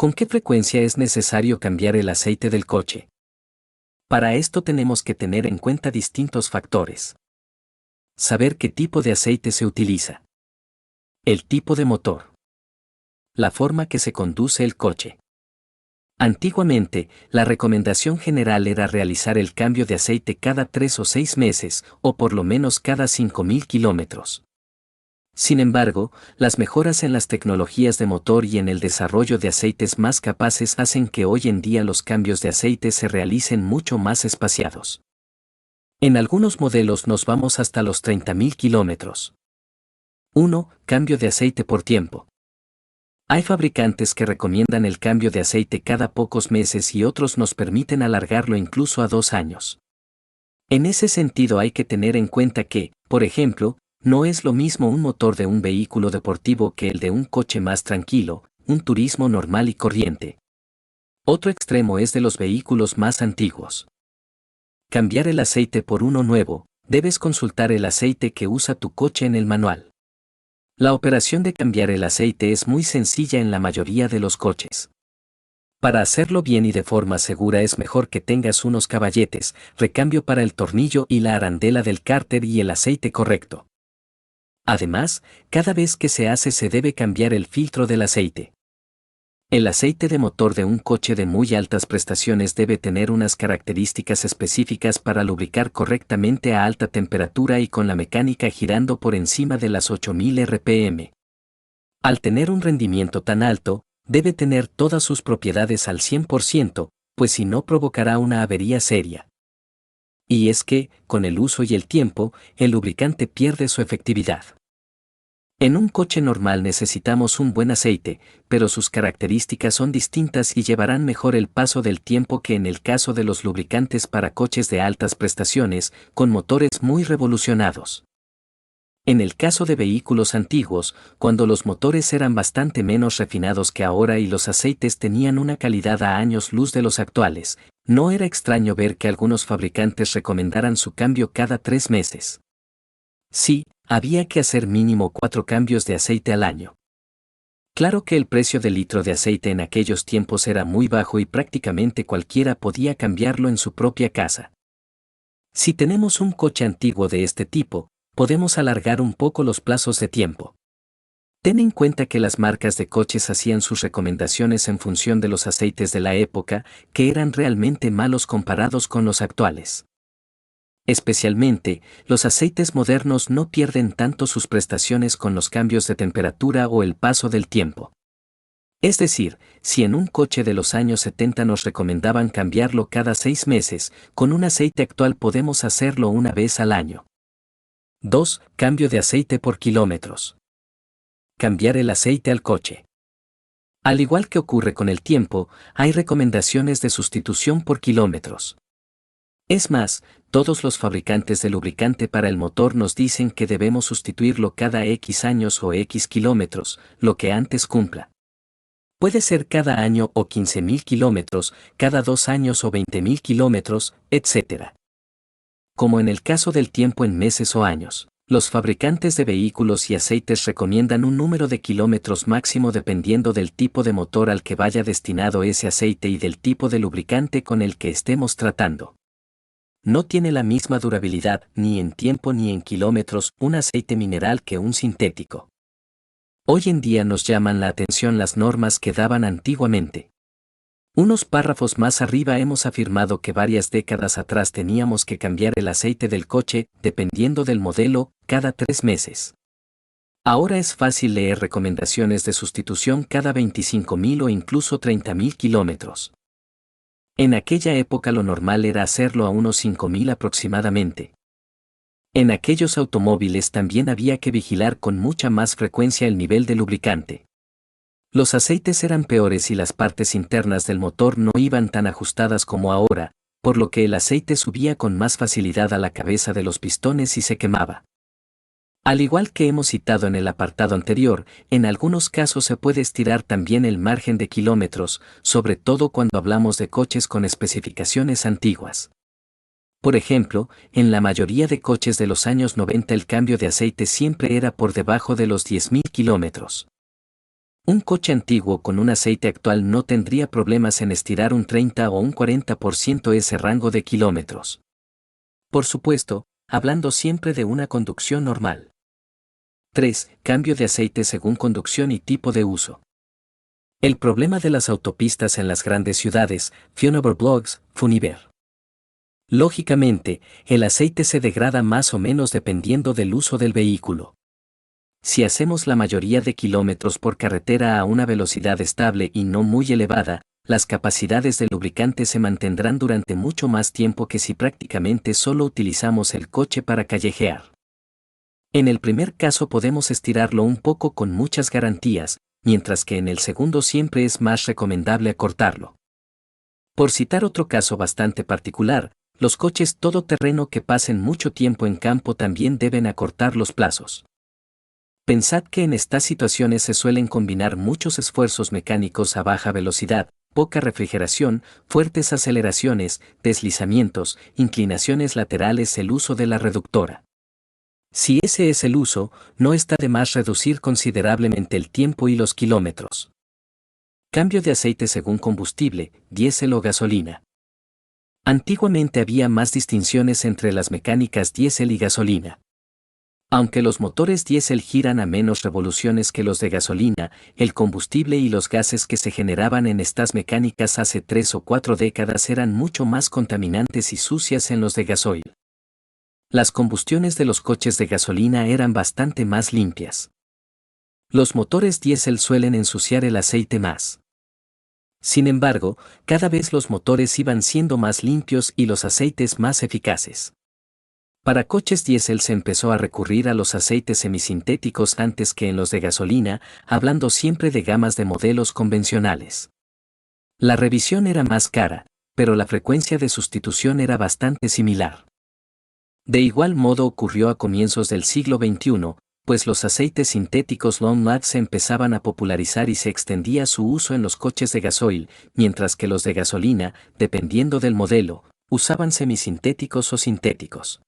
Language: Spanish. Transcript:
¿Con qué frecuencia es necesario cambiar el aceite del coche? Para esto tenemos que tener en cuenta distintos factores. Saber qué tipo de aceite se utiliza. El tipo de motor. La forma que se conduce el coche. Antiguamente, la recomendación general era realizar el cambio de aceite cada 3 o 6 meses, o por lo menos cada 5.000 kilómetros. Sin embargo, las mejoras en las tecnologías de motor y en el desarrollo de aceites más capaces hacen que hoy en día los cambios de aceite se realicen mucho más espaciados. En algunos modelos nos vamos hasta los 30.000 kilómetros. 1. Cambio de aceite por tiempo. Hay fabricantes que recomiendan el cambio de aceite cada pocos meses y otros nos permiten alargarlo incluso a 2 años. En ese sentido hay que tener en cuenta que, por ejemplo, no es lo mismo un motor de un vehículo deportivo que el de un coche más tranquilo, un turismo normal y corriente. Otro extremo es de los vehículos más antiguos. Cambiar el aceite por uno nuevo, debes consultar el aceite que usa tu coche en el manual. La operación de cambiar el aceite es muy sencilla en la mayoría de los coches. Para hacerlo bien y de forma segura es mejor que tengas unos caballetes, recambio para el tornillo y la arandela del cárter y el aceite correcto. Además, cada vez que se hace se debe cambiar el filtro del aceite. El aceite de motor de un coche de muy altas prestaciones debe tener unas características específicas para lubricar correctamente a alta temperatura y con la mecánica girando por encima de las 8000 RPM. Al tener un rendimiento tan alto, debe tener todas sus propiedades al 100%, pues si no provocará una avería seria. Y es que, con el uso y el tiempo, el lubricante pierde su efectividad. En un coche normal necesitamos un buen aceite, pero sus características son distintas y llevarán mejor el paso del tiempo que en el caso de los lubricantes para coches de altas prestaciones, con motores muy revolucionados. En el caso de vehículos antiguos, cuando los motores eran bastante menos refinados que ahora y los aceites tenían una calidad a años luz de los actuales, no era extraño ver que algunos fabricantes recomendaran su cambio cada 3 meses. Sí, había que hacer mínimo 4 cambios de aceite al año. Claro que el precio del litro de aceite en aquellos tiempos era muy bajo y prácticamente cualquiera podía cambiarlo en su propia casa. Si tenemos un coche antiguo de este tipo, podemos alargar un poco los plazos de tiempo. Ten en cuenta que las marcas de coches hacían sus recomendaciones en función de los aceites de la época, que eran realmente malos comparados con los actuales. Especialmente, los aceites modernos no pierden tanto sus prestaciones con los cambios de temperatura o el paso del tiempo. Es decir, si en un coche de los años 70 nos recomendaban cambiarlo cada 6 meses, con un aceite actual podemos hacerlo una vez al año. 2. Cambio de aceite por kilómetros. Cambiar el aceite al coche. Al igual que ocurre con el tiempo, hay recomendaciones de sustitución por kilómetros. Es más, todos los fabricantes de lubricante para el motor nos dicen que debemos sustituirlo cada X años o X kilómetros, lo que antes cumpla. Puede ser cada año o 15.000 kilómetros, cada 2 años o 20.000 kilómetros, etc. Como en el caso del tiempo en meses o años, los fabricantes de vehículos y aceites recomiendan un número de kilómetros máximo dependiendo del tipo de motor al que vaya destinado ese aceite y del tipo de lubricante con el que estemos tratando. No tiene la misma durabilidad, ni en tiempo ni en kilómetros, un aceite mineral que un sintético. Hoy en día nos llaman la atención las normas que daban antiguamente. Unos párrafos más arriba hemos afirmado que varias décadas atrás teníamos que cambiar el aceite del coche, dependiendo del modelo, cada 3 meses. Ahora es fácil leer recomendaciones de sustitución cada 25.000 o incluso 30.000 kilómetros. En aquella época lo normal era hacerlo a unos 5.000 aproximadamente. En aquellos automóviles también había que vigilar con mucha más frecuencia el nivel de lubricante. Los aceites eran peores y las partes internas del motor no iban tan ajustadas como ahora, por lo que el aceite subía con más facilidad a la cabeza de los pistones y se quemaba. Al igual que hemos citado en el apartado anterior, en algunos casos se puede estirar también el margen de kilómetros, sobre todo cuando hablamos de coches con especificaciones antiguas. Por ejemplo, en la mayoría de coches de los años 90 el cambio de aceite siempre era por debajo de los 10.000 kilómetros. Un coche antiguo con un aceite actual no tendría problemas en estirar un 30 o un 40% ese rango de kilómetros. Por supuesto, hablando siempre de una conducción normal. 3. Cambio de aceite según conducción y tipo de uso. El problema de las autopistas en las grandes ciudades, Fionaver Blogs, Funiver. Lógicamente, el aceite se degrada más o menos dependiendo del uso del vehículo. Si hacemos la mayoría de kilómetros por carretera a una velocidad estable y no muy elevada, las capacidades del lubricante se mantendrán durante mucho más tiempo que si prácticamente solo utilizamos el coche para callejear. En el primer caso podemos estirarlo un poco con muchas garantías, mientras que en el segundo siempre es más recomendable acortarlo. Por citar otro caso bastante particular, los coches todoterreno que pasen mucho tiempo en campo también deben acortar los plazos. Pensad que en estas situaciones se suelen combinar muchos esfuerzos mecánicos a baja velocidad, poca refrigeración, fuertes aceleraciones, deslizamientos, inclinaciones laterales, el uso de la reductora. Si ese es el uso, no está de más reducir considerablemente el tiempo y los kilómetros. Cambio de aceite según combustible, diésel o gasolina. Antiguamente había más distinciones entre las mecánicas diésel y gasolina. Aunque los motores diésel giran a menos revoluciones que los de gasolina, el combustible y los gases que se generaban en estas mecánicas hace 3 o 4 décadas eran mucho más contaminantes y sucias en los de gasoil. Las combustiones de los coches de gasolina eran bastante más limpias. Los motores diésel suelen ensuciar el aceite más. Sin embargo, cada vez los motores iban siendo más limpios y los aceites más eficaces. Para coches diésel se empezó a recurrir a los aceites semisintéticos antes que en los de gasolina, hablando siempre de gamas de modelos convencionales. La revisión era más cara, pero la frecuencia de sustitución era bastante similar. De igual modo ocurrió a comienzos del siglo XXI, pues los aceites sintéticos Long Life se empezaban a popularizar y se extendía su uso en los coches de gasoil, mientras que los de gasolina, dependiendo del modelo, usaban semisintéticos o sintéticos.